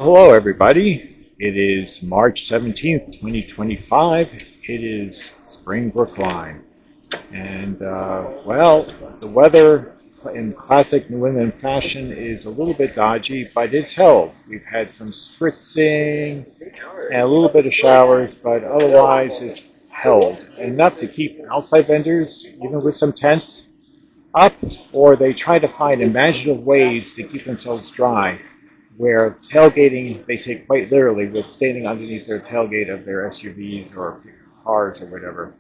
Hello, everybody. It is March 17th, 2025. It is spring Brookline. And, well, the weather in classic New England fashion is a little bit dodgy, but it's held. We've had some spritzing and a little bit of showers, but otherwise it's held. Enough to keep outside vendors, even with some tents, up, or they try to find imaginative ways to keep themselves dry where tailgating they take quite literally with standing underneath their tailgate of their SUVs or cars or whatever.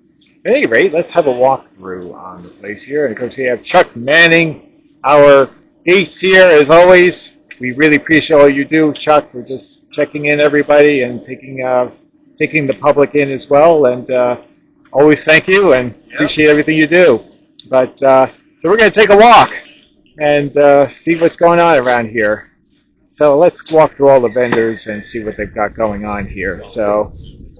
At any rate, let's have a walkthrough on the place here. And of course, we have Chuck manning our gates here as always. We really appreciate all you do, Chuck, for just checking in everybody and taking the public in as well. And always thank you and appreciate everything you do. But so we're going to take a walk and see what's going on around here. So let's walk through all the vendors and see what they've got going on here. So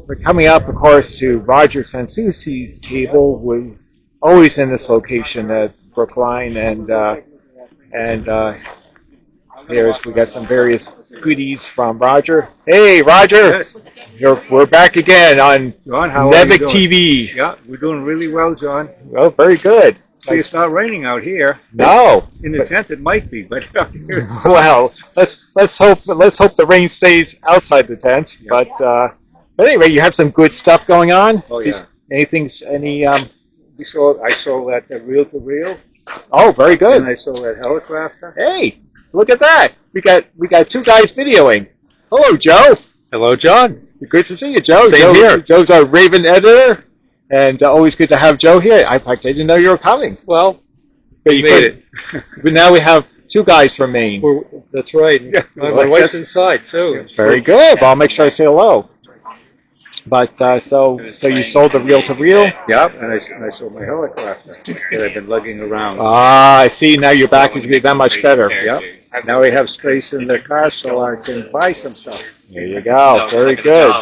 we're coming up, of course, to Roger Sansucci's table, was always in this location at Brookline, and here's we got some various goodies from Roger. Hey, Roger, Yes. we're back again on John, how are you Nevic doing? TV. Yeah, we're doing really well, John. Oh, very good. See, it's not raining out here. No. In the tent, it might be, but out here it's Well, let's hope the rain stays outside the tent. Yeah. But anyway, you have some good stuff going on. Oh, yeah. I saw that reel to reel, Oh, very good. and I saw that helicopter. Hey, look at that. We got two guys videoing. Hello, Joe. Hello, John. Good to see you, Joe. Same here. Joe's our Raven editor, and always good to have Joe here. In fact, I didn't know you were coming. Well, But we made it. But now we have two guys from Maine. That's right. My wife's inside, too. Very good. Well, I'll make sure I say hello. But so you sold the reel to reel? Yep, and I saw my helicopter that I've been lugging around. Ah, I see. Now your back is getting that much better. Yep. Now we have space in the car so I can buy some stuff. There you go. Very good.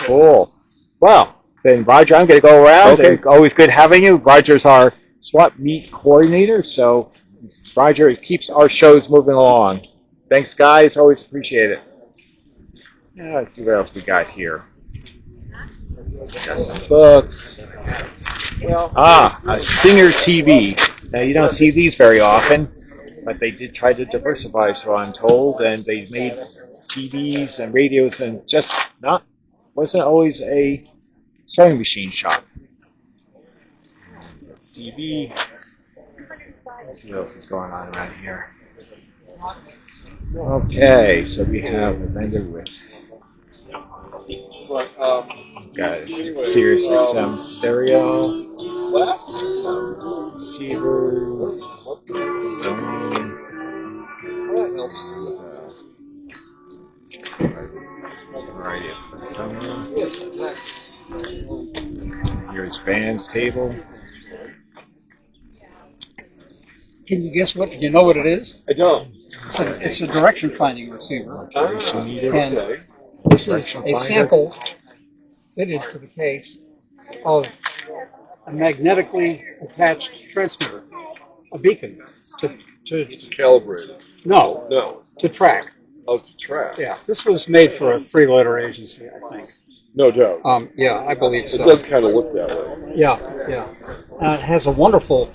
Cool. Well, then Roger, I'm going to go around. Okay. And always good having you. Roger's our swap meet coordinator, so Roger keeps our shows moving along. Thanks, guys. Always appreciate it. Yeah, let's see what else we got here. Got some books. A Singer TV. Now, you don't see these very often, but they did try to diversify, so I'm told, and they made TVs and radios and wasn't always a sewing machine shop. TV. Let's see what else is going on around here. Okay, so we have a vendor with got a Sirius XM stereo, receivers, variety of cameras. Here's Van's table. Can you guess what? You know what it is? I don't. It's a direction finding receiver. Okay. This is a sample fitted to the case of a magnetically attached transmitter, a beacon to Calibrated. no No. to track. Oh, to track. Yeah, this was made for a three-letter agency, I think. No doubt. Yeah, I believe so. It does kind of look that way. Yeah, yeah. It has a wonderful.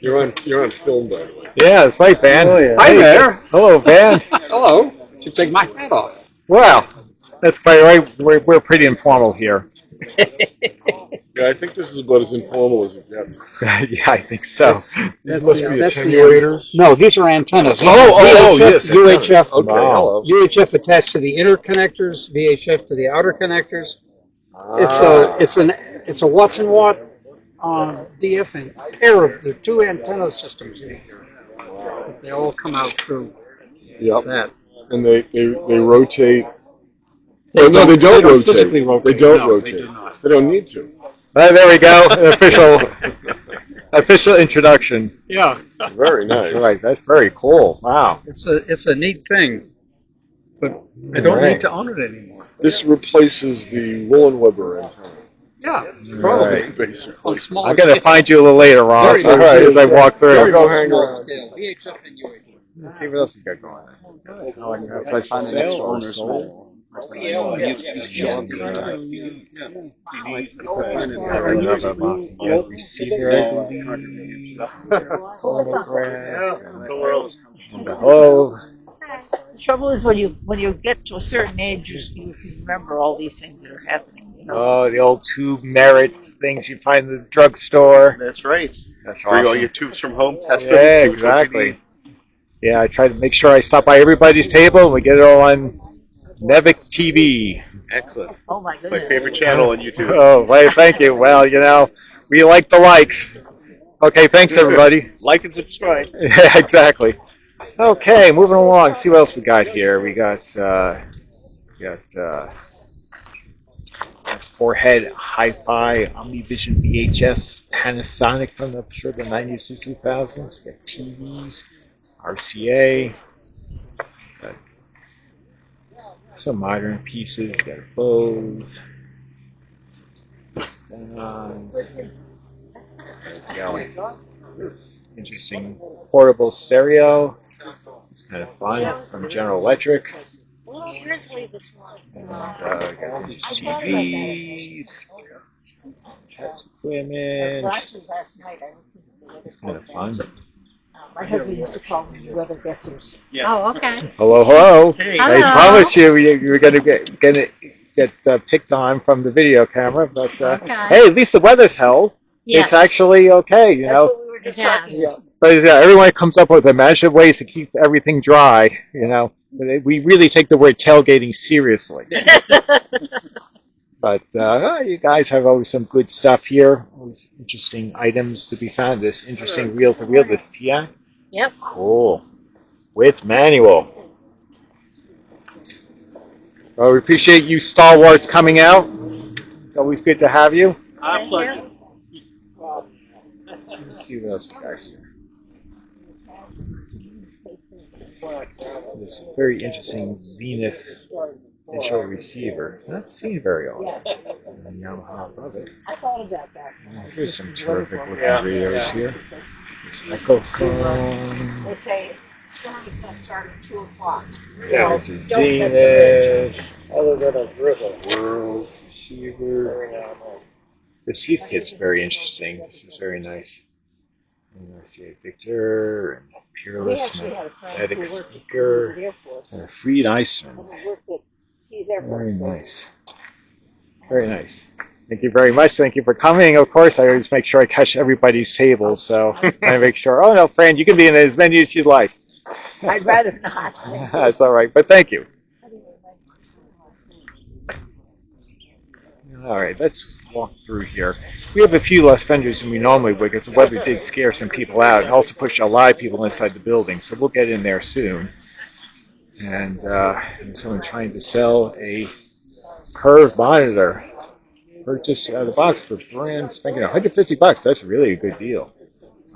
You're on film, by the way. Yeah, that's right, Van. Oh, yeah. Hi there. Hello, Van. Hello. Should take my hat off. Well, that's quite right. We're pretty informal here. Yeah, I think this is about as informal as it gets. Yeah, I think so. These That's must the- be that's the, attenuators. No, these are antennas. Oh, yes. UHF. Okay, Wow. hello. UHF attached to the inner connectors, VHF to the outer connectors. It's a Watts and Watt DF and pair of the two antenna systems in here. They all come out through Yep. that. And they rotate. They Oh, no, they don't rotate. physically rotate. They don't No, rotate. They do not. They don't need to. There we go. An official introduction. Yeah, Very nice. That's right. That's very cool. Wow. it's a neat thing, but I don't Right. need to own it anymore. This replaces the Woolen Weber antenna, Yeah, probably. Right. basically. On smaller I'm going to scale. find you a little later, Ross, Very good. as I walk There through. we go, hang around. Scale, VHF and UHF. Let's see what else we got going on. Oh, I have such Find the next sale or owner's sold. Another Lafayette receiver, I believe. Phonograph and the whole. The trouble is when you get to a certain age, you can remember all these things that are happening. You know. Oh, the old tube merit things you find in the drugstore. That's right. That's Bring all awesome. your tubes from home, test them, Yeah, see which ones you exactly. need. Yeah, I try to make sure I stop by everybody's table and we get it all on Nevic TV. Excellent. Oh my It's my goodness. favorite channel on YouTube. Oh, wait, thank you. Well, we like the likes. Okay, thanks everybody. Like and subscribe. Yeah, exactly. Okay, moving along. See what else we got here. We got four-head hi-fi Omnivision VHS Panasonic from the 90s to 2000s. We got TVs, RCA. Got some modern pieces. We got Bose. Let's go. This interesting portable stereo. It's kind of fun from General Electric. And got these TVs, test equipment. It's kind of fun. My husband used to call them weather guessers. Oh, okay. Hello, hello. Hey. I Hello. promised you were going to get picked on from the video camera, but Okay. hey, at least the weather's held. Yes. It's actually okay, That's what we were just talking Yes. about. But everyone comes up with imaginative ways to keep everything dry. We really take the word tailgating seriously. But you guys have always some good stuff here. Always interesting items to be found. This interesting reel-to-reel, this Tiac. Yep. Cool. With manual. Well, we appreciate you stalwarts coming out. It's always good to have you. Our pleasure. Let's see what else we got here. This very interesting Zenith digital receiver. Not seen very often. And Yamaha above it. I thought about that. Here's some terrific looking radios here. This Echophone. They say storm is going to start at 2 o'clock. There's a Don't let the Zenith. Other than a drizzle. World receiver. This Heathkit's very interesting. This is very nice. And RCA Victor and We Peerless actually had a friend magnetic who worked at speaker Air Force. and a Freed Iceman. Who worked at Keys Air Force Very Base. nice. Very nice. Thank you very much. Thank you for coming. Of course, I always make sure I catch everybody's table, so I make sure. Oh no, Fran, you can be in as many as you'd like. I'd rather not. That's all right, but thank you. All right, let's walk through here. We have a few less vendors than we normally would because the weather did scare some people out and also pushed a lot of people inside the building, so we'll get in there soon. And someone trying to sell a curved monitor. Purchased out of the box for brand spanking $150. That's really a good deal.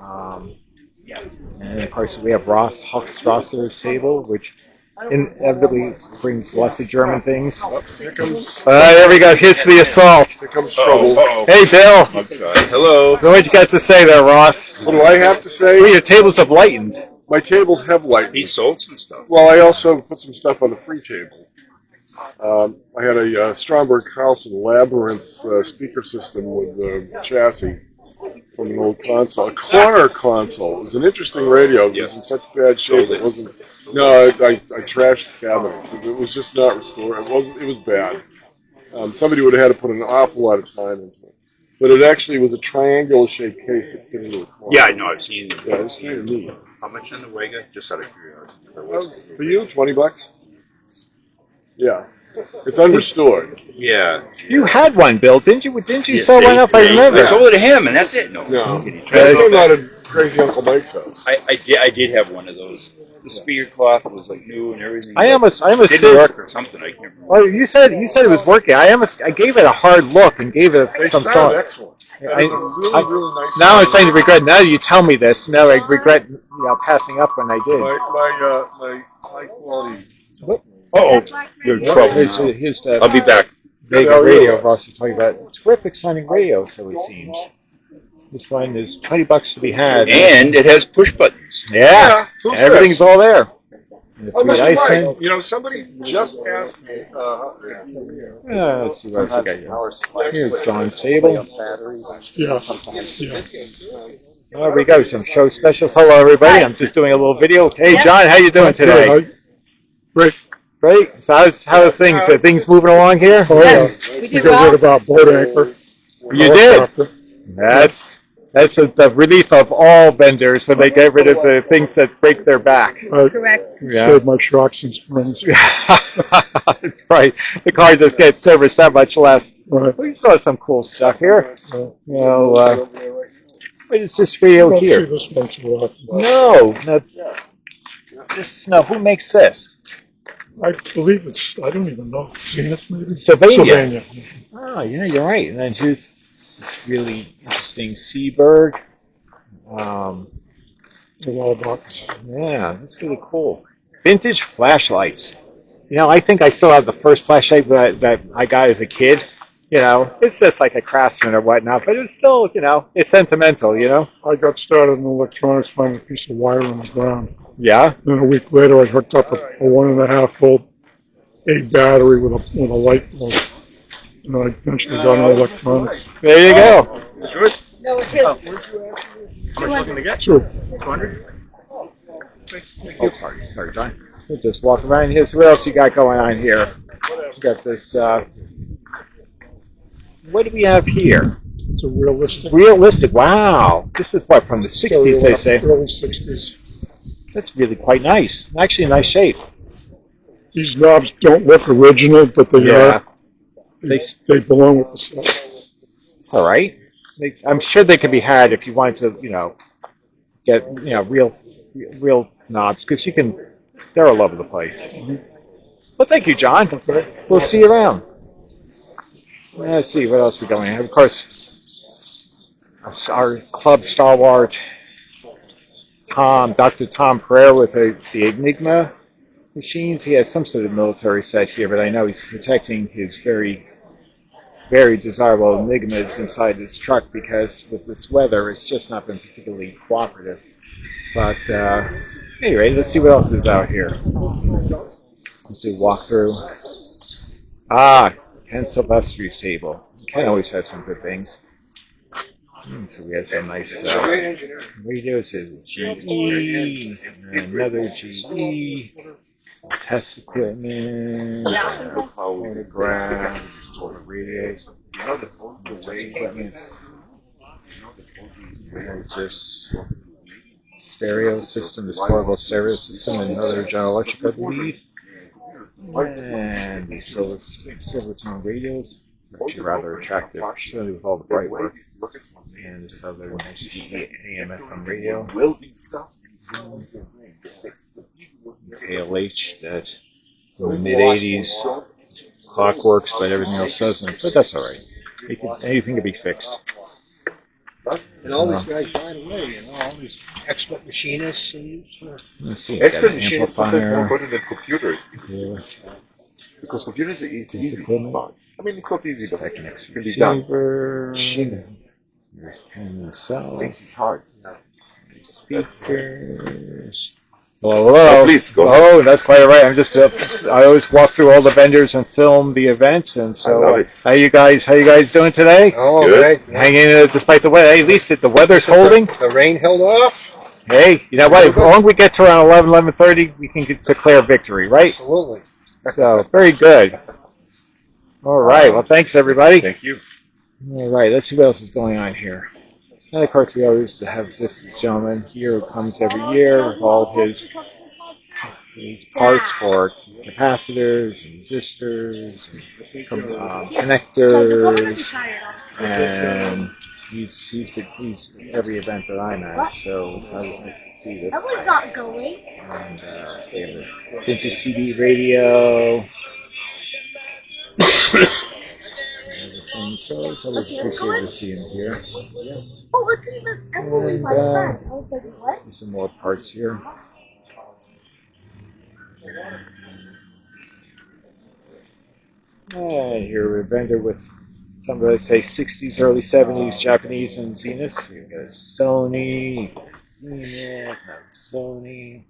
And of course, we have Ross Hochstrasser's table, which inevitably brings lots of German things. Here comes, There we go. Here's the assault. here comes trouble. Hey, Bill. Hello. What you got to say there, Ross? What do I have to say? Well, your tables have lightened. My tables have lightened. He sold some stuff. Well, I also put some stuff on the free table. I had a Stromberg Carlson Labyrinth speaker system with chassis from an old console. A corner console. It was an interesting radio. It was in such bad shape. It wasn't. No, I trashed the cabinet. It was just not restored. It was bad. Somebody would have had to put an awful lot of time into it. But it actually was a triangular-shaped case that fit into a corner. Yeah, I know. I've seen. Yeah, it's kind of neat. How much on the Wega? Just out of curiosity. For you, $20. Yeah, it's unrestored. Yeah. You had one, Bill, didn't you? Didn't you Yeah, sell one up? I remember. I sold it to him, and that's it. No. It came out of Crazy Uncle Mike's house. I did have one of those. The speaker cloth was like new and everything. I almost didn't said. work or something. I can't remember. Well, you said it was working. I gave it a hard look and gave it They some sound thought. excellent. That is a really nice. Now I'm sound. starting to regret. Now that you tell me this, now I regret passing up when I did. My high quality. Oh, you're in trouble. Here's the I'll be back. Vega radio Ross is talking about. Terrific sounding radio, so it seems. This one is $20 to be had. And it has push buttons. Yeah, who's everything's this? all there. And the Oh, free Mr. icing. Mike. You know, somebody just asked me. Let's see what else we got here. Here's John's table. Yeah. There we go. Some show specials. Hello, everybody. I'm just doing a little video. Hey, John, how you doing today? Great. Great. So how's things? Are things moving along here? Oh, Yes, yeah. we We did got rid well. of our boat anchor. You did. That's the relief of all vendors when they get rid of the things that break their back. Correct. Yeah. Saved my shocks and springs. It's right. The car just gets serviced that much less. Right. We saw some cool stuff here. You know, what is this I radio don't see here? this one too often. No, who makes this? I believe it's, I don't even know, Zenith maybe? Sylvania. Oh, yeah, you're right. And then here's this really interesting Seabird. It's a wall box. Yeah, that's really cool. Vintage flashlights. You know, I think I still have the first flashlight that I got as a kid. You know, it's just like a Craftsman or whatnot, but it's still, you know, it's sentimental, you know? I got started in electronics, finding a piece of wire on the ground. Yeah? Then a week later, I hooked up a 1.5 volt A battery with a light bulb. And I eventually got into electronics. There you go. Is yours? No, it's his. How much looking to get? Two. 200? Oh, sorry, John. We'll just walk around here. So what else you got going on here? You got this, what do we have here? It's a realistic. Realistic. Wow. This is what, from the 60s, they say. Early 60s. That's really quite nice. Actually, a nice shape. These knobs don't look original, but they are. They belong with the set. It's all right. I'm sure they can be had if you wanted to, you know, get, you know, real knobs, because you can, they're all over the place. Well, thank you, John. We'll see you around. Let's see, what else we going on? Of course, our club stalwart, Dr. Tom Pereira with the Enigma machines. He has some sort of military set here, but I know he's protecting his very, very desirable Enigmas inside his truck because with this weather, it's just not been particularly cooperative. But anyway, let's see what else is out here. Let's do a walkthrough. Ken Silvestri's table. Ken always has some good things. So we have some nice radios. Here's GE, another GE, test equipment, photographs, radios, test equipment. There's this stereo system, this portable stereo system, another General Electric, I believe. And these Silvertone radios, actually rather attractive, certainly with all the bright work. And this other nice GE AM FM radio. KLH that from the mid 80s. Clock works, but everything else doesn't. But that's all right. Anything can be fixed. And all these guys died away, you know, all these expert machinists and Expert machinists sometimes more amplifier. important than computers. Yeah. Because computers, it's easy. Equipment. I mean, it's not easy, but it Technics can be done. receiver. Machinist. There's Ken himself. This is hard. Speakers. Hello. Oh, please, go Oh, that's quite all right. I'm just I always walk through all the vendors and film the events, and I so love it. how you guys doing today? oh, Good. okay. Hanging in despite the weather. Hey, at least the weather's holding. The rain held off. Hey, you know what? As long as we get to around 11:30, we can declare victory, right? Absolutely. So very good. All right. Well, thanks everybody. Thank you. All right. Let's see what else is going on here. And of course, we always have this gentleman here who comes every year with all his parts for capacitors and resistors and connectors, and he's every event that I'm at. So it's always nice to see this. I was not going. And they have a vintage CD radio. So it's always appreciated to see him here. Oh, look at the everyone by the back. I was like, what? There's some more parts here. And here we're a vendor with some of the, say, 60s, early 70s Japanese and Zenith. You got Sony, Zenith, Sony,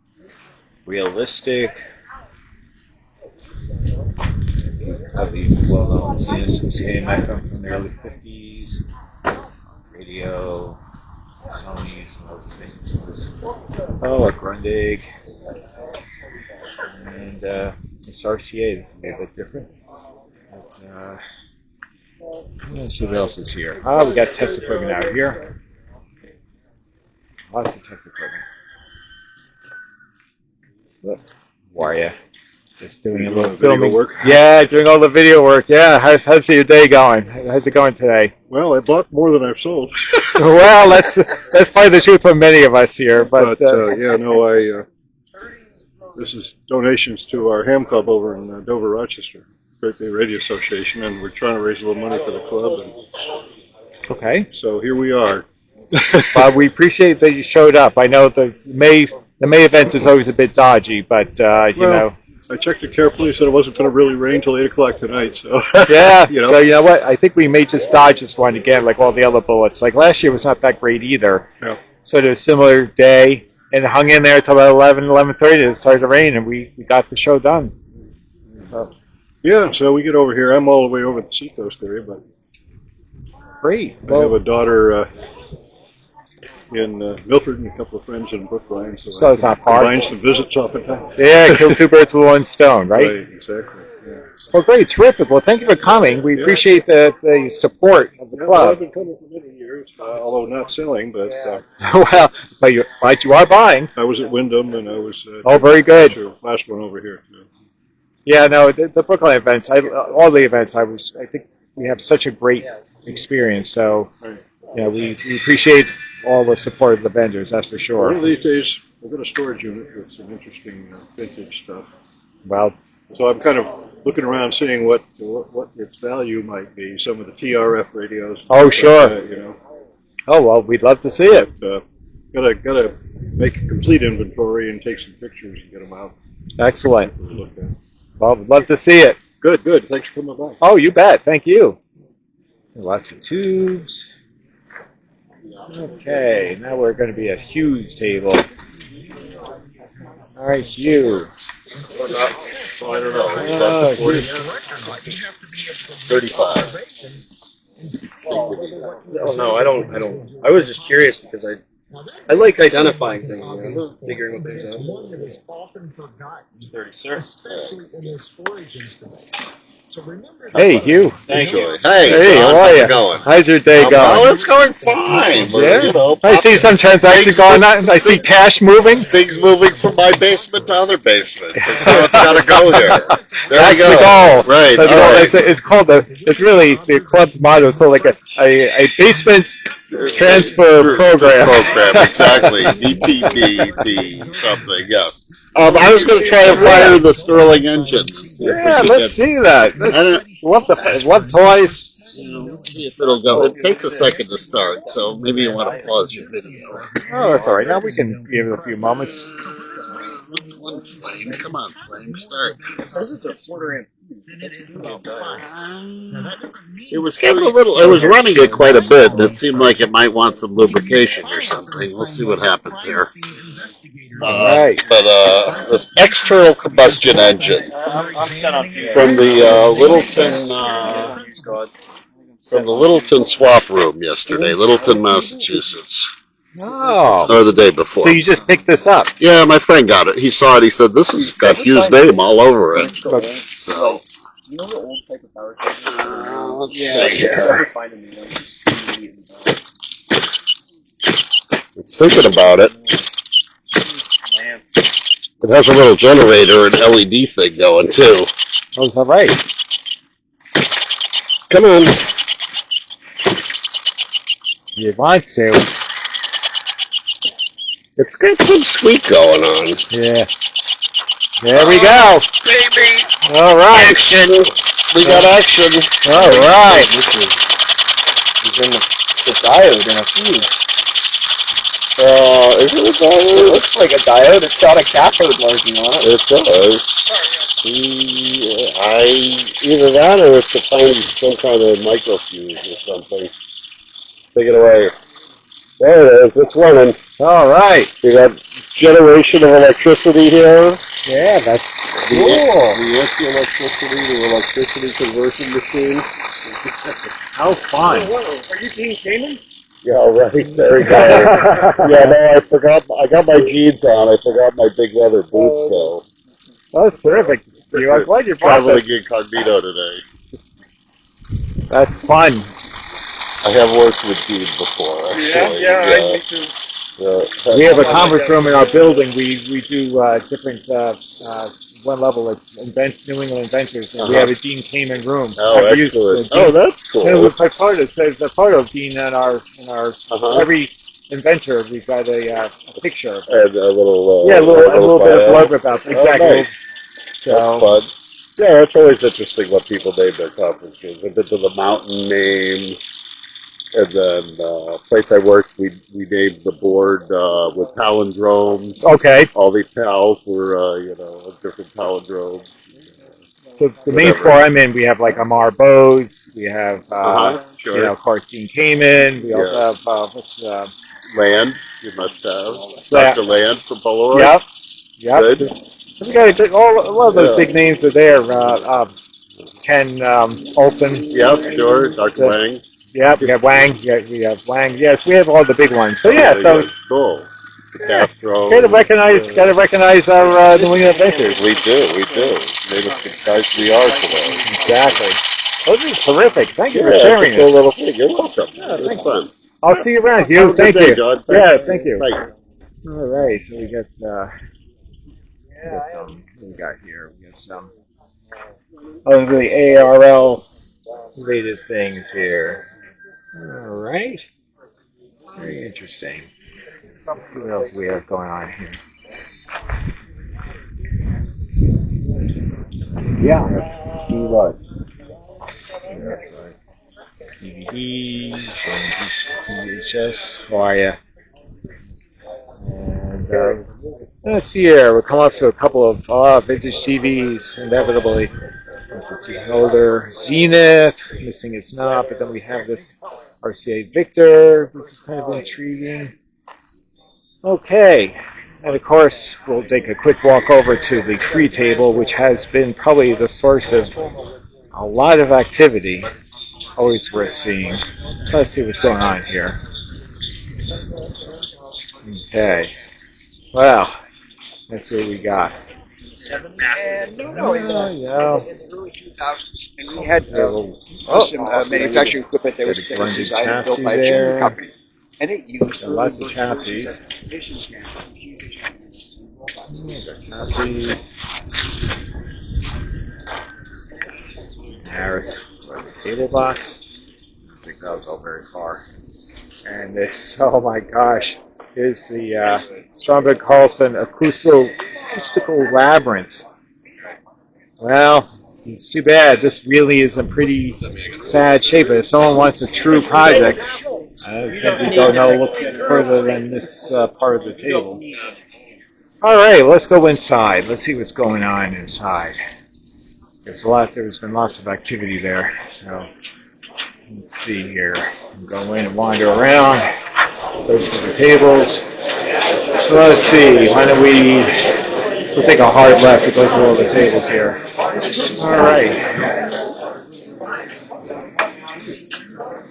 realistic. Have these well-known Zeniths from CMFM from the early 50s, radio, Sony, some other things. Oh, a Grundig, and this RCA. This is a little bit different. But, let's see what else is here. Oh, we got test equipment out here. Lots of test equipment. Look, how are you? Just doing a little filming work. Yeah, doing all the video work. Yeah, how's your day going? How's it going today? Well, I bought more than I've sold. Well, that's probably the truth for many of us here. But yeah, no, this is donations to our ham club over in Dover, Rochester, Great Bay Radio Association, and we're trying to raise a little money for the club. And okay. so here we are. Well, we appreciate that you showed up. I know the May event is always a bit dodgy, but you know. I checked it carefully, said it wasn't going to really rain till 8 o'clock tonight, so. Yeah, you know. So you know what? I think we may just dodge this one again, like all the other bullets. Like last year was not that great either. Yeah. So it was a similar day, and it hung in there till about 11:30, and it started to rain, and we got the show done. So. Yeah, so we get over here. I'm all the way over at the seacoast area, but Great. I have a daughter in Milford and a couple of friends in Brookline, so I it's not far. combine some visits oftentimes. Yeah, kill two birds with one stone, right? Right, exactly. Yeah. Well, great, terrific. Well, thank you for coming. We appreciate the support of the Well, club. I've been coming for many years, although not selling, but But you are buying. I was at Wyndham and I was Oh, very good. last one over here too. Yeah, no, the Brookline events, all the events, I think we have such a great experience. So, Right. you know, we appreciate all the support of the vendors, that's for One sure. of these days, I've got a storage unit with some interesting vintage stuff. Well, So I'm kind of looking around, seeing what its value might be. Some of the TRF radios. Oh, sure. You know, oh well, we'd love to see it. gotta make a complete inventory and take some pictures and get them out. Excellent. To look at. Well, we'd love to see it. Good. Thanks for coming by. Oh, you bet. Thank you. Lots of tubes. Okay, now we're going to be at Hugh's table. All right, Hugh. I don't know. Oh, Hugh. 35. No, I don't. I was just curious because I like identifying things, you know, figuring what things out. 36. Hey, Hugh. Thank you. Hey, How John, are how's you? it going? How's your day going? Well, it's going fine. Yeah. You know, I see some transactions going on. I see cash moving. things moving from my basement to other basements. That's how it's got to go here. There That's we go. the goal. Right. So, you all know, right. it's called it's really the club's motto. So like a basement transfer program. Exactly. BTBB something. Yes. I was going to try to fire the Sterling engine. And see if we Yeah, could let's get- see that. Love toys. Let's see if it'll go. It takes a second to start, so maybe you want to pause your video. Oh, that's all right. Now we can give it a few moments. What's one flame? Come on, flame, start. It says it's a quarter amp. It was getting a little. It was running it quite a bit, and it seemed like it might want some lubrication or something. We'll see what happens here. Right. But this external combustion engine I'm set on from the Littleton. From the Littleton swap room yesterday, Littleton, Massachusetts, Oh. or the day before. So you just picked this up. Yeah, my friend got it. He saw it. He said, "This has got Hugh's name all over it." So, You know the old type of power cables? let's see here. It's thinking about it. It has a little generator and LED thing going too. Oh, is that right? Come on. You want to. It's got some squeak going on. Yeah. There we go. Baby. All right. Action. We got action. All right. This is in the diode in a fuse. Is it a diode? It looks like a diode. It's got a cathode marking on it. It does. Either that or it's to find some kind of microfuse or something. Take it away. There it is. It's running. All right. We got generation of electricity here. Yeah, that's The cool. anti-electricity to electricity conversion machine. How fun. Are you Dean Kamen? Yeah, right. There we go. Yeah, no, I forgot. I got my jeans on. I forgot my big leather boots though. That's terrific. I'm glad you brought Traveling that. incognito today. That's fun. I have worked with jeans before, actually. Me too. We have a conference room in our building. We do different one level. It's New England Inventors, and we have a Dean Kamen room. Oh, I've used excellent. Dean- Oh, that's cool. And with my photo, it says the photo of Dean in our Uh-huh. every inventor. We've got a picture of it. And a little, Yeah, a little bit of bio. blurb about exactly. Oh, nice. So, That's fun. Yeah, it's always interesting what people name their conferences. I've been to the mountain names. And then place I worked, we named the board with palindromes. okay. All the pals were, different palindromes. The main Whatever. floor I'm in, we have like Amar Bose. We have, Sure. of course, Dean Kamen. We Yeah. also have, Land, you must have. Yeah. Dr. Land from Polaroid. Yep. Good. We got all of those Yeah. big names are there. Ken Olson. Yep, sure. Dr. So- Wang. Yep, we have Wang. Yeah, we have Wang. Yes, we have all the big ones. So yeah, so it's cool. Castro. gotta recognize our New England inventors. We do. Made us the guys we are today. Exactly. Those are terrific. Thank you for Yeah, it's sharing a cool it. little thing. You're welcome. Yeah, It's thanks. fun. I'll see you around, Have Hugh. a good Thank day, you. John. Yeah, Thanks. thank you. Bye. All right, so we got what do we got here? We got some really ARL related things here. All right. Very interesting. What else do we have going on here? Yeah. He was. DVDs and VHS. How are you? And let's see here. We'll come up to a couple of vintage TVs, inevitably. It's an older Zenith, missing its knob, but then we have this RCA Victor, which is kind of intriguing. Okay, and of course, we'll take a quick walk over to the free table, which has been probably the source of a lot of activity. Always worth seeing. So let's see what's going on here. Okay. Well, let's see what we got. And Yeah. in the early 2000s, and we had some manufacturing equipment that was designed and built by a German company, and it used Lots of chassis. Harris cable box. I don't think that'll go very far. And this, oh my gosh, is the Stromberg Carlson acoustical labyrinth. Well, it's too bad. This really is in pretty sad shape. But if someone wants a true project, I don't think we go no look further than this part of the table. All right, let's go inside. Let's see what's going on inside. There's been lots of activity there. So let's see here. Go in and wander around. Those are the tables. So let's see. We'll take a hard left to go through all the tables here. All right.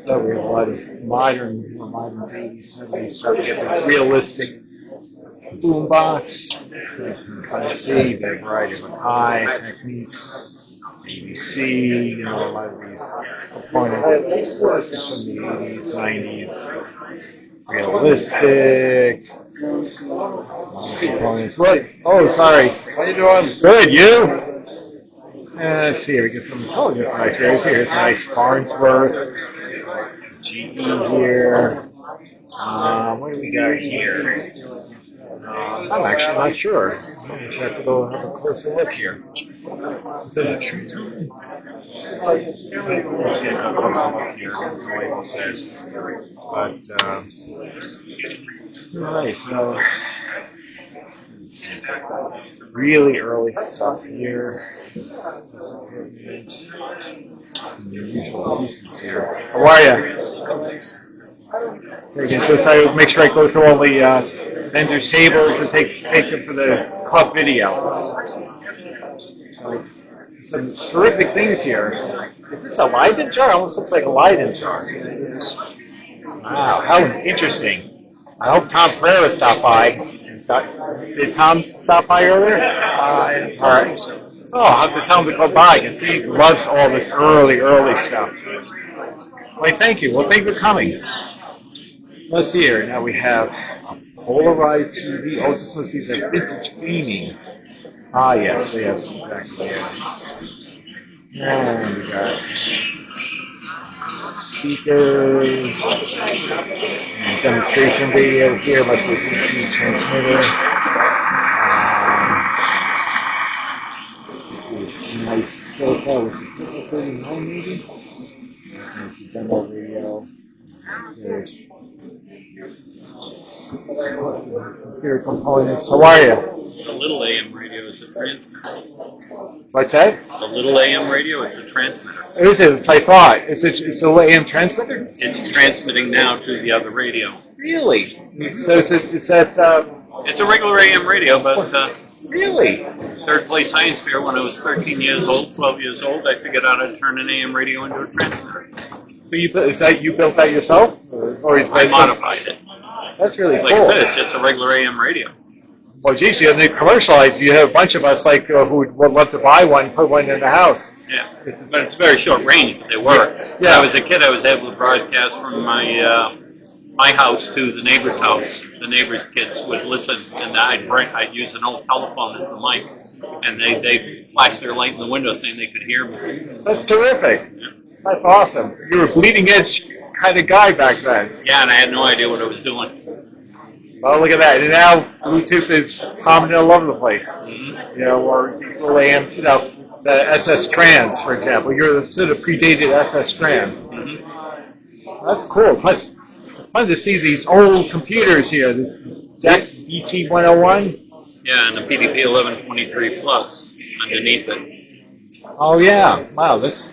So we have a lot of modern babies. So we start to get this realistic boombox. You can kind of see the variety of Akai techniques, ABC, a lot of these components from the 80s, 90s. Realistic components. What? Oh, sorry. How you doing? Good, you? Let's see here. We get some. Oh, there's some nice areas here. Here's a nice Farnsworth. GE here. What do we got here? I'm actually not sure. I'm just have to go have a closer look here. Is it a true tone? Let's get a closer look here. The label says. But, alright, so really early stuff here. Unusual pieces here. How are you? Very good. Just I make sure I go through all the vendors' tables and take them for the club video. Some terrific things here. Is this a Leiden jar? Almost looks like a Leiden jar. Wow, how interesting. I hope Tom Pereira stopped by. Did Tom stop by earlier? I think so. Oh, I'll have to tell him to go by because he loves all this early stuff. Wait, thank you. Well, thank you for coming. Let's see here. Now we have a polarized TV. Oh, this must be the vintage gaming. Ah, yes, exactly. And we got speakers and demonstration radio here. Must be a DC transmitter. This nice filter with a 39 maybe. There's a demo radio. There's computer components. How are you? The little AM radio is a transmitter. What's that? The little AM radio, it's a transmitter. Is it? It's I thought. It's a AM transmitter? It's transmitting now to the other radio. Really? So is that It's a regular AM radio, but really? third place science fair when I was 13 years old, 12 years old, I figured out how to turn an AM radio into a transmitter. So you built that yourself, or is I that modified it. That's really Like cool. I said, it's just a regular AM radio. Well, geez, you have commercialized. You have a bunch of us who would love to buy one, put one in the house. Yeah, but it's very short range. But they work. Yeah. When I was a kid, I was able to broadcast from my house to the neighbor's house. The neighbor's kids would listen, and I'd use an old telephone as the mic, and they flashed their light in the window saying they could hear me. That's terrific. Yeah. That's awesome. You were a bleeding edge kind of guy back then. Yeah, and I had no idea what I was doing. Well, look at that. And now Bluetooth is prominent all over the place. Mm-hmm. You know, or little AM, the SS Trans, for example. You're the sort of predated SS Trans. Mm-hmm. That's cool. Plus, it's fun to see these old computers here. This DEC BT101. Yeah, and the PDP 1123 Plus underneath it. Oh, yeah. Wow, that's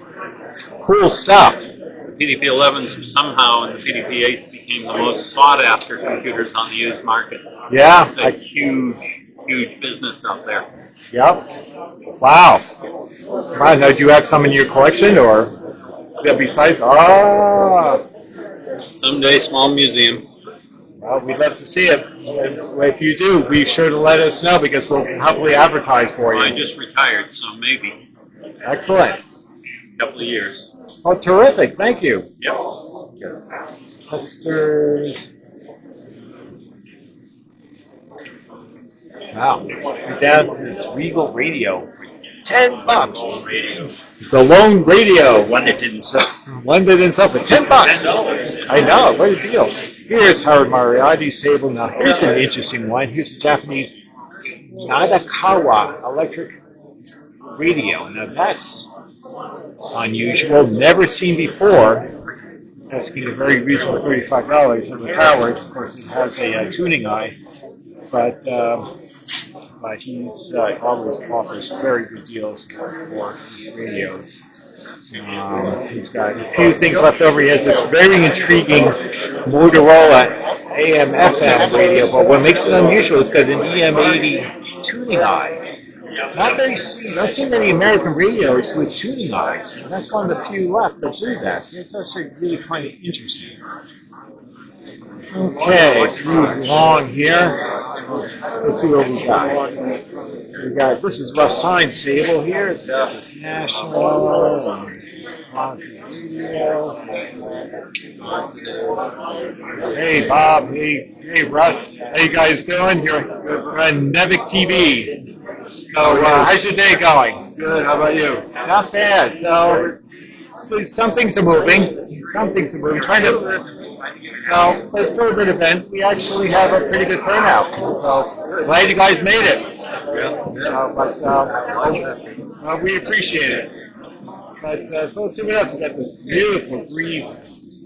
cool stuff. The PDP 11s somehow and the PDP 8s became the most sought after computers on the used market. Yeah. It's a huge business out there. Yep. Wow. Now, do you have some in your collection or besides? Someday, small museum. Well, we'd love to see it. If you do, be sure to let us know because we'll happily advertise for you. I just retired, so maybe. Excellent. A couple of years. Oh, terrific. Thank you. Yep. Testers. Wow. We're down to this Regal radio. $10. The lone radio. One that didn't sell. One that didn't sell for $10. I know. What a deal. Here's Howard Moriarty's table. Now, here's an interesting one. Here's a Japanese Nadakawa electric radio. Now, that's unusual. Never seen before. Asking a very reasonable $35. And the Howard, of course, it has a tuning eye. But he's always offers very good deals for these radios. He's got a few things left over. He has this very intriguing Motorola AM/FM radio, but what makes it unusual is it's got an EM80 tuning eye. Not seen many American radios with tuning eyes. And that's one of the few left that do that. It's actually really kind of interesting. Okay, let's move along here. Let's see what we got. This is Russ Hines' table here. It's got this National and Radio. Hey Bob, hey Russ, how you guys doing? You're on Nevic TV. So how's your day going? Good, how about you? Not bad. So some things are moving. Trying to No, it's still a good event. We actually have a pretty good turnout. So glad you guys made it. But we appreciate it. But so let's see what else. We got this beautiful green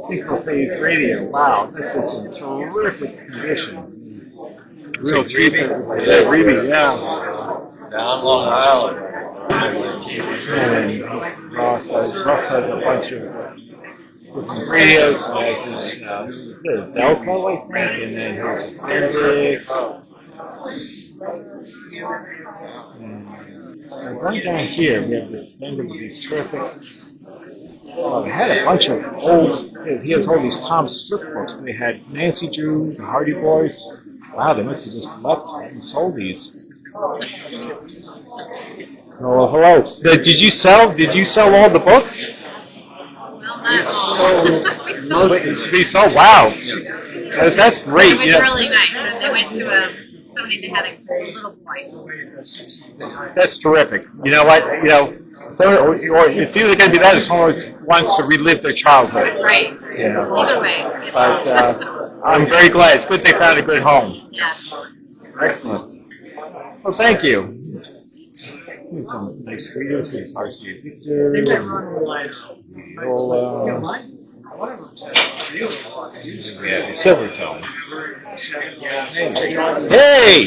single phase radio. Wow, this is in terrific condition. Real cheap. Yeah, Reeby, yeah. Down Long Island. And Russ has a bunch of different radios. He has his Delco, I think, and then here's Appendix. And right down here, we have this vendor with these terrific. They had a bunch of old. He has all these Tom Swift books. They had Nancy Drew, the Hardy Boys. Wow, they must have just left and sold these. Oh, hello. Did you sell? Did you sell all the books? We sold. Wow, that's great. It was really nice. They went to somebody that had a little boy. That's terrific. You know what? You know, so or it's either going to be that or someone wants to relive their childhood. Right. Yeah. Either way. But I'm very glad. It's good they found a good home. Yeah. Excellent. Well, thank you. Some nice videos. Here's RC Victor. Yeah, Silvertone. Hey!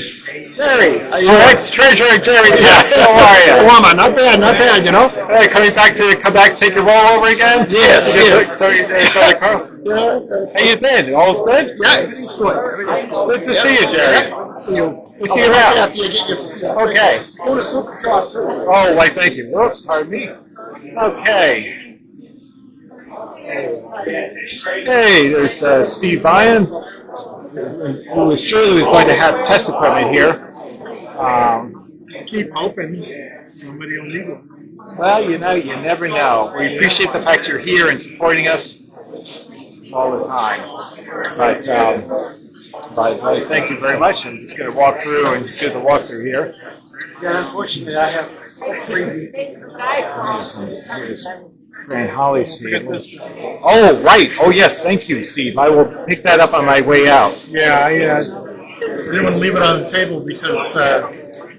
Jerry! That's Treasurer Jerry. Yes, how are you? Well, not bad, not bad, you know? Hey, come back to take your role over again? Yes, yes. How you been? All's good? Yeah, everything's good. Everything's good. Good to see you, Jerry. See you. We'll see you around. After you get your Okay. go to Super Drop too. Oh, why, thank you. Whoops, pardon me. Okay. Hey, there's Steve Byan, who is surely going to have test equipment here. Keep hoping somebody will need one. Well, you never know. We appreciate the fact you're here and supporting us all the time. But thank you very much. I'm just going to walk through and do the walkthrough here. Yeah, unfortunately, I have 3 Here's Grand Holly Street. Oh, right. Oh, yes. Thank you, Steve. I will pick that up on my way out. Yeah, I didn't want to leave it on the table because I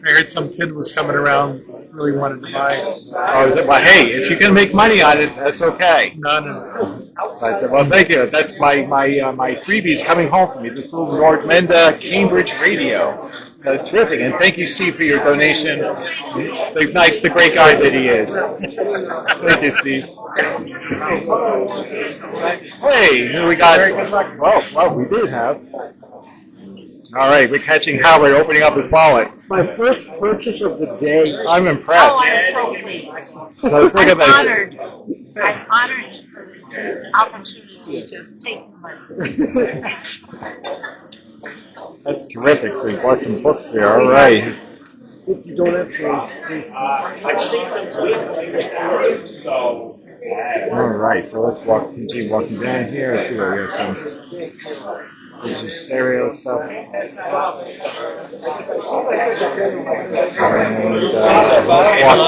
heard some kid was coming around, really wanted to buy it. Oh, is it? Well, hey, if you can make money on it, that's okay. No. But, well, thank you. That's my freebies coming home for me. This little North Menda Cambridge radio. That's terrific. And thank you, Steve, for your donation. The great guy that he is. Thank you, Steve. Hey, who we got? Well, we did have. All right, we're catching Howard opening up his wallet. My first purchase of the day. I'm impressed. Oh, I'm so pleased. So think I'm about honored. I'm honored for the opportunity to take the money. That's terrific. So you bought some books there. All right. If you don't have to, please. All right. So let's continue walking down here. Let's see what we have some. Digital stereo stuff. And walk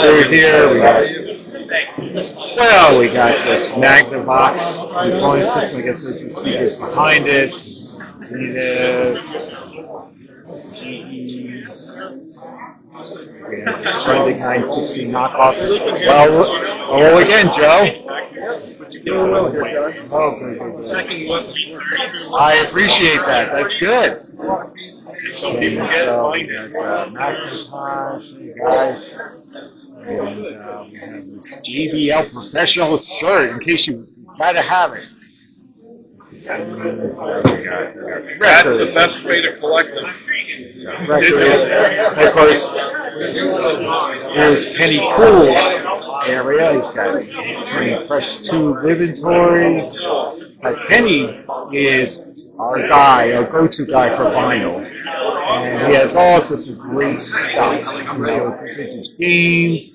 through here. We got this Magnavox recording system. I guess there's some speakers behind it. GE. We have the Splendid 960 knockoff. Well, again, Joe. I appreciate that. That's good. So people get Macintosh, you guys. And we have this JBL professional shirt in case you gotta have it. That's the best way to collect them. And of course, here's Kenny Cool's area. He's got Kenny Fresh Tube inventory. Kenny is our guy, our go-to guy for vinyl. And he has all sorts of great stuff. Vintage games.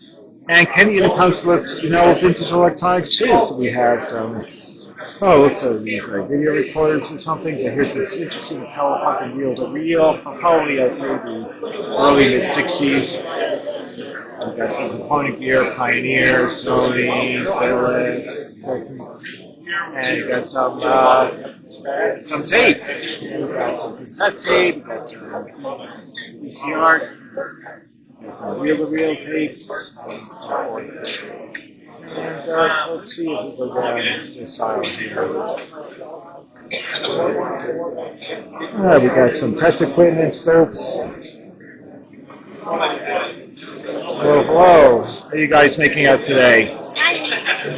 And Kenny even comes with, vintage electronics too. So we have some, looks like these video recorders or something. But here's this interesting telefunken reel-to-reel from probably, I'd say, the early mid-60s. We've got some component gear, Pioneer, Sony, Philips, and you got some some tape. We've got some cassette tape, we've got some VCR, got some reel-to-reel tapes, and so forth. And let's see if we go down this aisle here. We got some test equipment, scopes. Hello, hello. How are you guys making out today?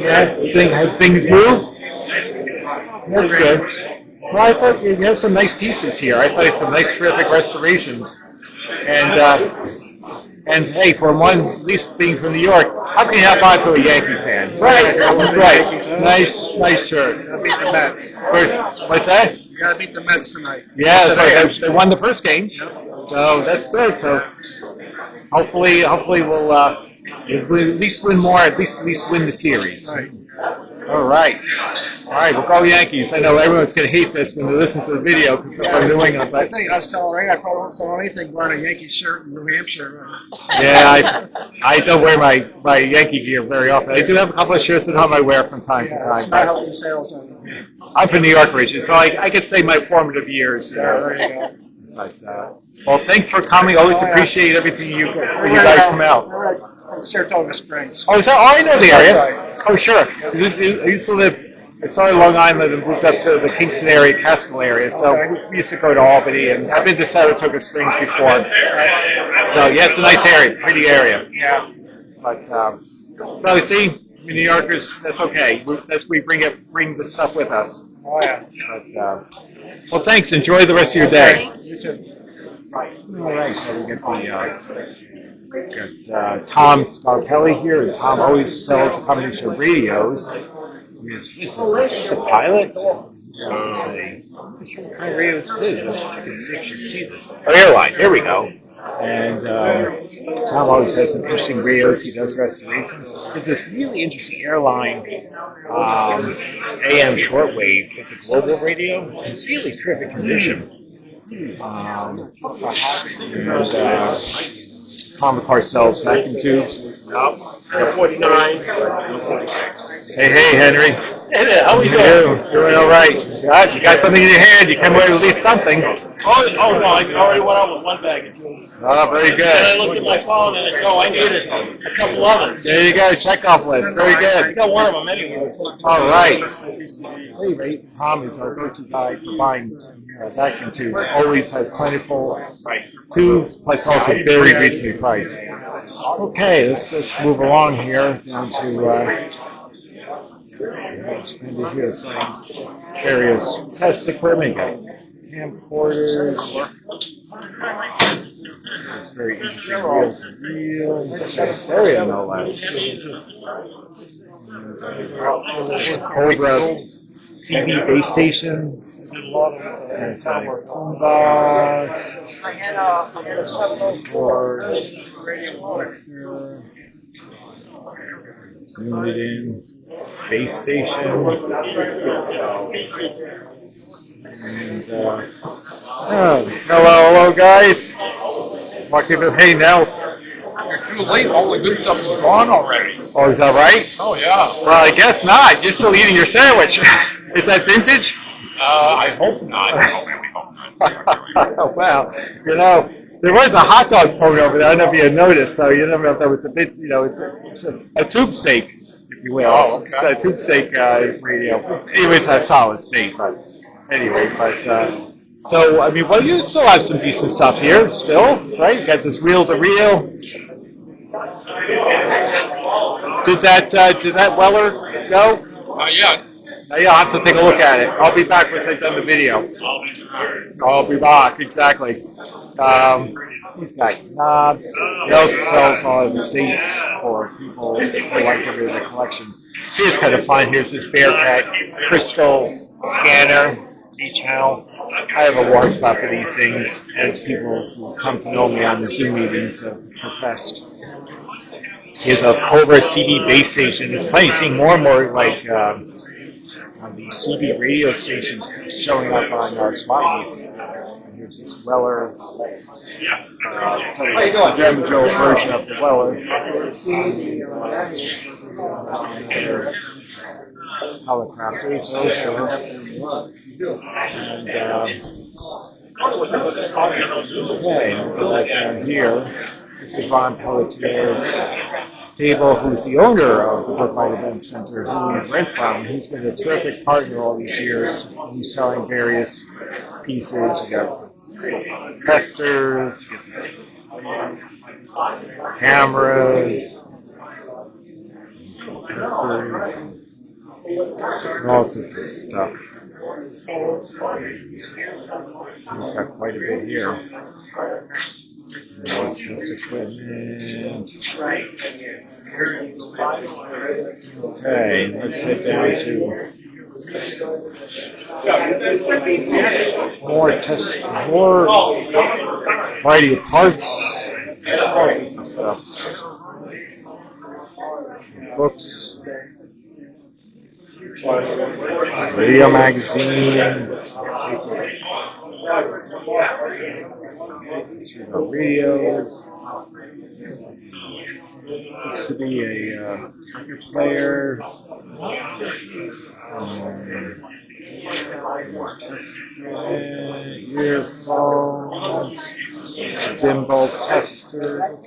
Yes, have things moved? That's good. Well, I thought you had some nice pieces here. I thought you had some nice, terrific restorations. And hey, for one, at least being from New York, how can you not buy for a Yankee fan? Right, right. Nice shirt. Gotta beat the Mets. What's that? You gotta beat the Mets tonight. Yeah, that's right. They won the first game, so that's good. So hopefully we'll at least win more. At least win the series. Right. All right, we'll go Yankees. I know everyone's going to hate this when they listen to the video because it's from New England. But I was telling Ray I probably won't sell anything wearing a Yankee shirt in New Hampshire. yeah, I don't wear my Yankee gear very often. I do have a couple of shirts at home I wear from time to time. It's not helping sales. I'm from New York region, so I could say my formative years. There you go. But, well, thanks for coming. Always appreciate everything you guys come out. From Saratoga Springs. Oh, I know the area. Oh, sure. I used to live. I started Long Island and moved up to the Kingston area, Catskill area. So we used to go to Albany, and I've been to Saratoga Springs before. So yeah, it's a nice area, pretty area. Yeah. But so see, New Yorkers, that's okay. We bring the stuff with us. Oh yeah. But, well, thanks. Enjoy the rest of your day. You too. All right, so we got Tom Scarpelli here, and Tom always sells a combination of radios. Is this a pilot? What kind of radio is this? You can see this. Oh, airline. There we go. And Tom always has some interesting radios. He does restorations. There's this really interesting airline AM shortwave. It's a global radio. It's in really terrific condition. Tom, of course, sells vacuum tubes. Yep. 49. Hey, Henry. Hey there, how are you doing? Doing all right. God, you got something in your hand. You come away with at least something. Oh no, I already went out with one bag of tubes. Oh, very good. Then I looked at my phone and I go, I needed a couple others. There you go, check-off list. Very I good. got one of them anyway. All right. Anyway, Tom is our go-to guy for buying vacuum tubes. Always has plentiful tubes, plus also very reasonably priced. Okay, let's move along here down to here some various test equipment. Camcorders. It's very interesting. Reel stereo, no less. Cobra CD base station. And some boombox. I had a 704 Unit base station. And, hello, guys. Hey, Nels. You're too late. All the good stuff is gone already. Oh, is that right? Oh yeah. Well, I guess not. You're still eating your sandwich. Is that vintage? I hope not. Well, there was a hot dog phone over there. I don't know if you had noticed. So you don't know if that was a bit, it's a tube steak, if you will. Oh, okay. It's a tube steak radio. Anyways, a solid steak, but anyway, so I mean, well, you still have some decent stuff here, still, right? You got this reel-to-reel. Did that Weller go? Yeah. Yeah, I'll have to take a look at it. I'll be back once I've done the video. I'll be back, exactly. He's got knobs. He also sells all of the states for people who like to do the collection. Here's kind of fun. Here's this Bearcat crystal scanner, D-channel. I have a warm spot for these things, as people who come to know me on the Zoom meetings have professed. Here's a Cobra CD base station. It's funny seeing more and more like on the CD radio stations showing up on our spot meets. Here's this Weller, Jim Joe version of the Weller. Helicopters, oh sure. And okay, we'll go back down here. This is Ron Pelletier's table, who's the owner of the Brookline Event Center, who we rent from. He's been a terrific partner all these years. He's selling various pieces. You got testers, cameras, all sorts of stuff. He's got quite a bit here. What's this equipment? Okay, let's head down to more variety of parts, all sorts of stuff. Books, radio magazine, radios. Looks to be a record player. Earphones, gimbal tester. Record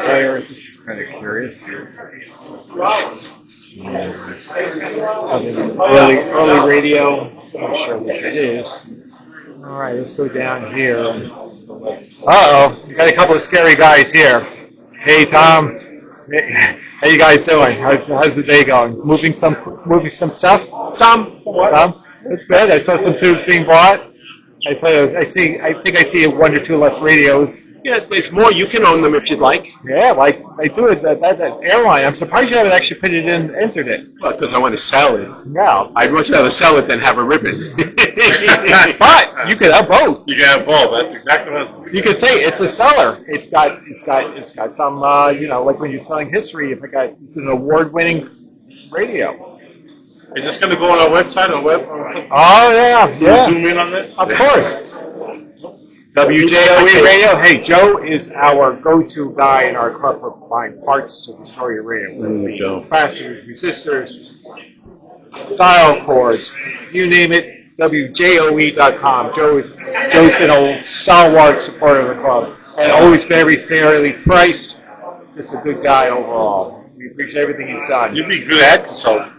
player. This is kind of curious. Early radio. Not sure which it is. All right, let's go down here. Uh-oh, we got a couple of scary guys here. Hey, Tom. How you guys doing? How's the day going? Moving some stuff? Some. That's good. I saw some tubes being bought. I think I see one or two less radios. Yeah, there's more. You can own them if you'd like. Yeah, like I do it at that airline. I'm surprised you haven't actually put it in, entered it. Well, because I want to sell it. No. I'd much rather sell it than have a ribbon. But you could have both. You can have both. That's exactly what I was. You could say it's a seller. It's got some like when you're selling history. It's an award-winning radio. You're just going to go on our website or web? Oh yeah. Zoom in on this. Of course. WJOE Radio. Hey, Joe is our go-to guy in our club for buying parts to destroy your radio. Capacitors, resistors, dial cords, you name it. WJOE.com. Joe's been a stalwart supporter of the club and always very fairly priced. Just a good guy overall. We appreciate everything he's done. You'd be a good ad consultant.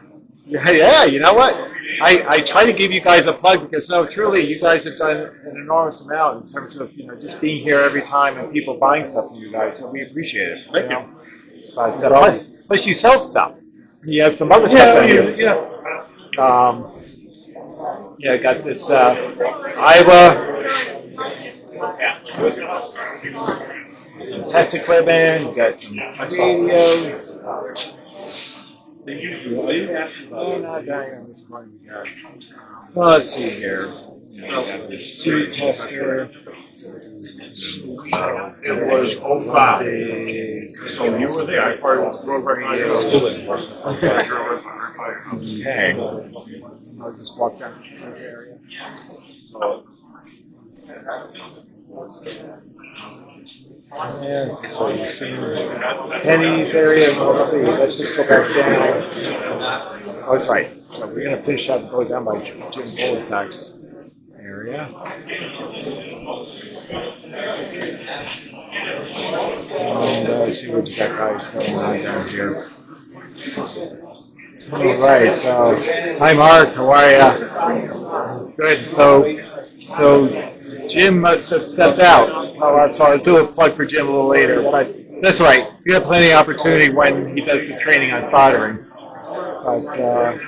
Yeah, you know what? I try to give you guys a plug because truly you guys have done an enormous amount in terms of just being here every time and people buying stuff from you guys. So we appreciate it. Thank you. But, plus you sell stuff. You have some other stuff down here. Yeah. I got this Iowa some test equipment. You got some radios. Not dying on this one. We got. Well, let's see here. We got this tube tester. It was 05. So you were there. I probably was Okay. I'll just walk down to the area. And so you see Penny's area. Let's just go back down. Oh, that's right. So we're going to finish up and go down by Jim Bolasak's area. And see what you got guys going on down here. All right. So, hi Mark. How are you? Good. So Jim must have stepped out. I'll do a plug for Jim a little later, but that's right. You have plenty of opportunity when he does the training on soldering. But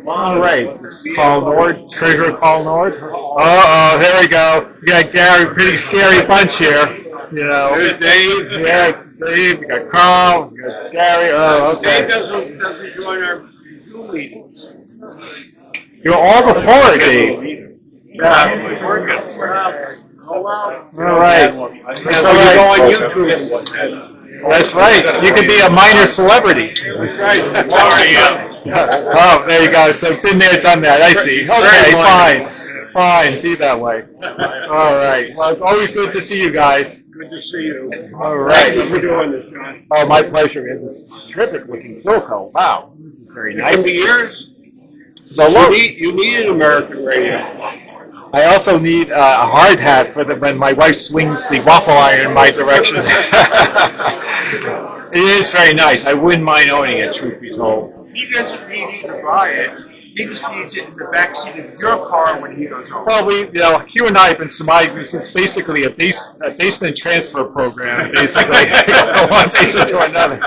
all right, Carl Nord, Treasurer Carl Nord. Here we go. We got Gary, pretty scary bunch here. There's Dave. Yeah, Dave. We got Carl. We got Gary. Okay. Dave doesn't join our Zoom meetings. You're all before, Dave. Yeah. Oh, wow. All right. So you go on YouTube. That's right. You could be a minor celebrity. That's right. Sorry, Oh, there you go. So been there, done that. I see. Okay, fine. Fine, be that way. All right. Well, it's always good to see you guys. Good to see you. All right. Thank you for doing this, John. Oh, my pleasure. It's this terrific looking Philco. Wow. This is very It nice. can be yours. So look, You need an American radio. I also need a hard hat for when my wife swings the waffle iron in my direction. It is very nice. I wouldn't mind owning it, truth be told. He doesn't need you to buy it. He just needs it in the backseat of your car when he goes home. Well, Hugh and I have been surmising this is basically a basement transfer program, basically. From one basement to another.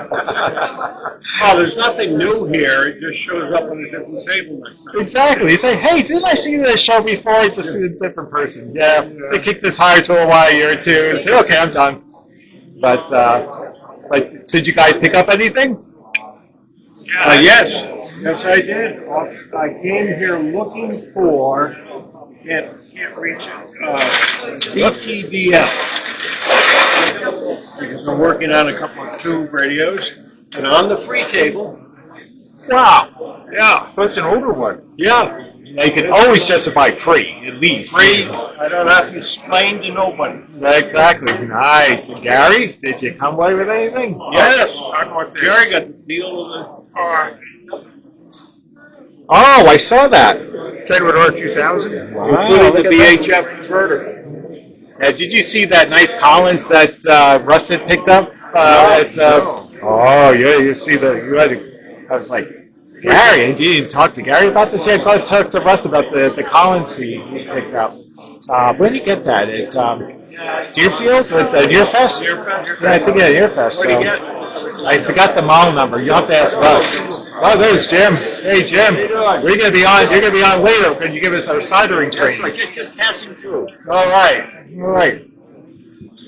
Oh, there's nothing new here. It just shows up on a different table next time. Exactly. You say, hey, didn't I see this show before? It's just a different person. Yeah, they kicked this higher to a wire or two and say, okay, I'm done. But did you guys pick up anything? Yes, I did. I came here looking for, can't reach it, DTDF. Because I'm working on a couple of tube radios. And on the free table, Wow. yeah, so it's an older one. Yeah. You can always justify free, at least. Free, I don't have to explain to nobody. Exactly. Nice. And Gary, did you come away with anything? Yes, Jerry got the deal of the car. Oh, I saw that. Fedwood R2000, Wow, including look the at VHF converter. Did you see that nice Collins that Russ had picked up? Oh, yeah, I was like, Gary, and you didn't talk to Gary about this yet? Go talk to Russ about the Collins he picked up. Where did you get that? At Deerfield? With Deerfest? Yeah, I think at Deerfest. What did you get? I forgot the model number. You'll have to ask Russ. Oh, there's Jim. Hey, Jim. We're gonna be on. You're gonna be on later. Can you give us our soldering training? Just passing through. All right.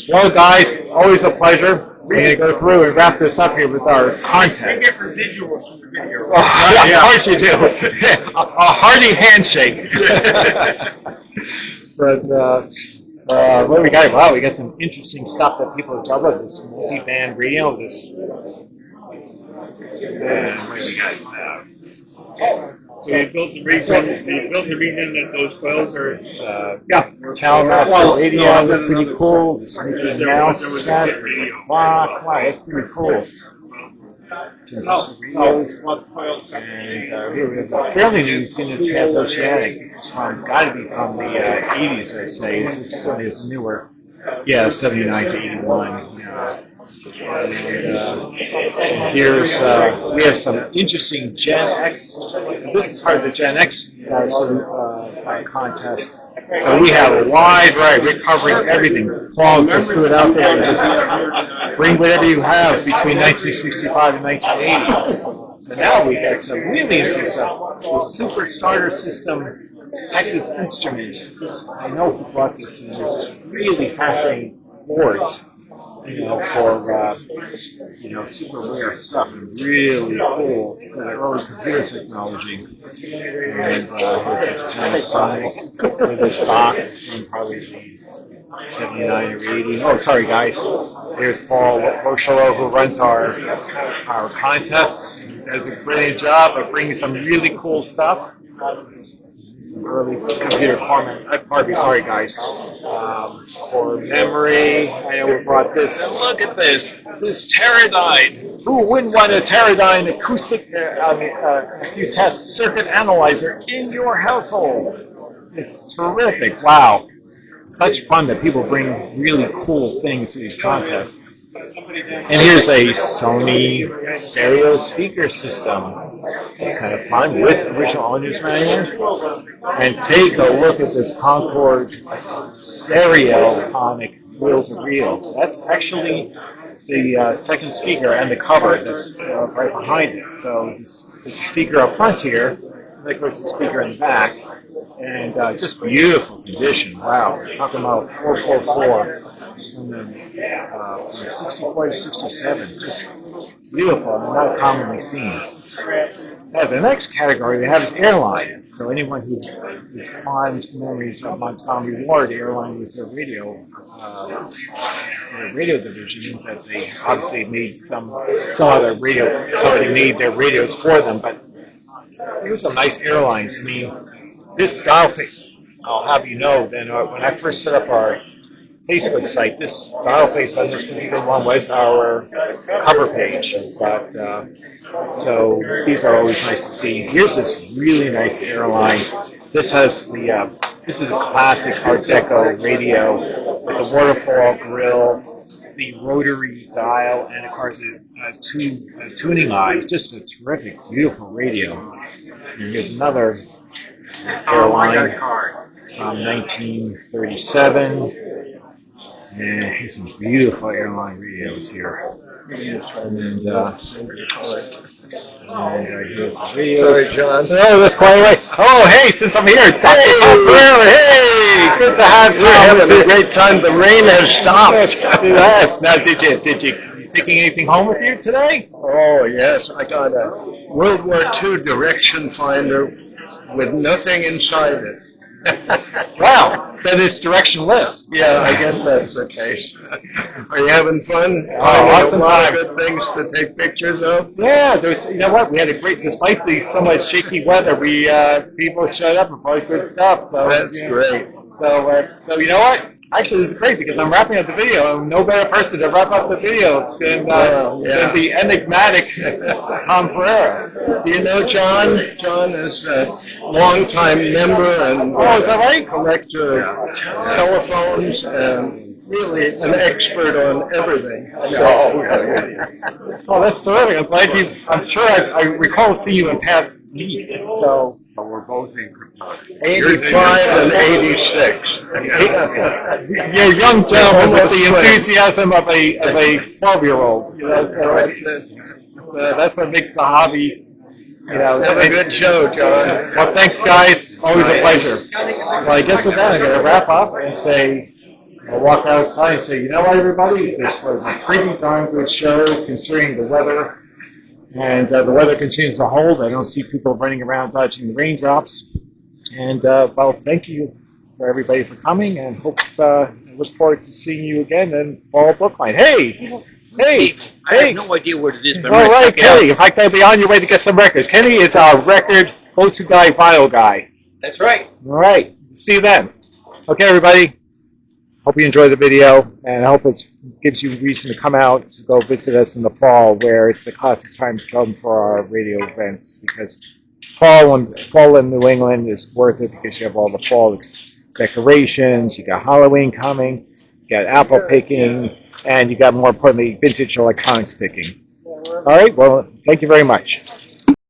Well, guys, always a pleasure. We're going to go through and wrap this up here with our We contest. get residuals from the video. Of course you do. A hearty handshake. But what do we got? Wow, we got some interesting stuff that people have talked about. This multi-band radio. This. And what do we got? So you built the reason that those coils are. Yeah, Talmaster radio was pretty cool. This Mickey Mouse set, the clock. Wow, that's pretty cool. Radios. And here we have a fairly new thing in transoceanic. This is got to be from the 80s, I'd say. It's sort of newer. Yeah, 79 to 81. And here's we have some interesting Gen X. This is part of the Gen X contest. So we have a wide variety. We're covering everything. Paul just threw it out there. Just bring whatever you have between 1965 and 1980. So now we got some really interesting stuff. The Super Starter System Texas Instrument. I know who brought this in. This is really fascinating boards. For super rare stuff and really cool for the early computer technology. And here's this Panasonic with this box from probably 79 or 80. Oh, sorry guys. Here's Paul Rochero, who runs our contest. He does a brilliant job of bringing some really cool stuff. Some early computer format. Sorry guys. For memory, I know we brought this. And look at this Teradyne. Who wouldn't want a Teradyne acoustic test circuit analyzer in your household? It's terrific. Wow. Such fun that people bring really cool things to these contests. And here's a Sony stereo speaker system. It's kind of fun with original owner's manual. And take a look at this Concord stereophonic reel-to-reel. That's actually the second speaker and the cover that's right behind it. So this speaker up front here, and of course the speaker in the back, and just beautiful condition. Wow, it's talking about 444. And then from 64 to 67, just beautiful and not commonly seen. The next category we have is airline. So anyone who has fond memories of Montgomery Ward, airline was their radio division that they obviously made some other radio company made their radios for them. But here's some nice airlines. I mean, this style thing. I'll have you know that when I first set up our Facebook site, this dial face on this particular one was our cover page. But so these are always nice to see. Here's this really nice airline. This has this is a classic Art Deco radio with the waterfall grill, the rotary dial, and of course a tuning eye. Just a terrific, beautiful radio. And here's another airline from 1937. And here's some beautiful airline radios here. And here's the radio. Sorry, John. Oh, that's quite all right. Oh, hey, since I'm here, Dr. Tom Pereira, hey, good to have you. We're having a great time. The rain has stopped. Yes. Now, did you taking anything home with you today? Oh, yes. I got a World War II direction finder with nothing inside it. Wow, then it's directionless. Yeah, I guess that's the case. Are you having fun? Oh, Finding awesome a lot time. of good things to take pictures of? Yeah, you know what? We had a great, despite the somewhat shaky weather, we people showed up and brought good stuff. So That's great. So you know what? Actually, this is great because I'm wrapping up the video, and no better person to wrap up the video than the enigmatic Tom Pereira. Do you know John? John is a longtime member and Oh, is that right? collector of telephones and really an expert on everything. Oh, that's terrific. I'm glad you. I'm sure I recall seeing you in past meets. So we're both in crypto. 85 and 86. You're a young gentleman with the enthusiasm of a 12-year-old. You know, so that's what makes the hobby. You know, have a good show, John. Well, thanks, guys. Always a pleasure. Well, I guess with that, I'm going to wrap up and say, I'll walk outside and say, you know what, everybody? This was a pretty darn good show considering the weather. And the weather continues to hold. I don't see people running around dodging the raindrops. And, well, thank you for everybody for coming, and I look forward to seeing you again in fall Brookline. Hey! I have no idea what it is, but I'm All going to right, check it Kenny. out. In fact, I'll be on your way to get some records. Kenny is our record go-to guy, vinyl guy. That's right. All right. See you then. Okay, everybody. Hope you enjoy the video, and I hope it gives you reason to come out to go visit us in the fall, where it's the classic time to come for our radio events, because fall in New England is worth it because you have all the fall decorations, you got Halloween coming, you got apple picking, and you got, more importantly, vintage electronics picking. All right, well, thank you very much.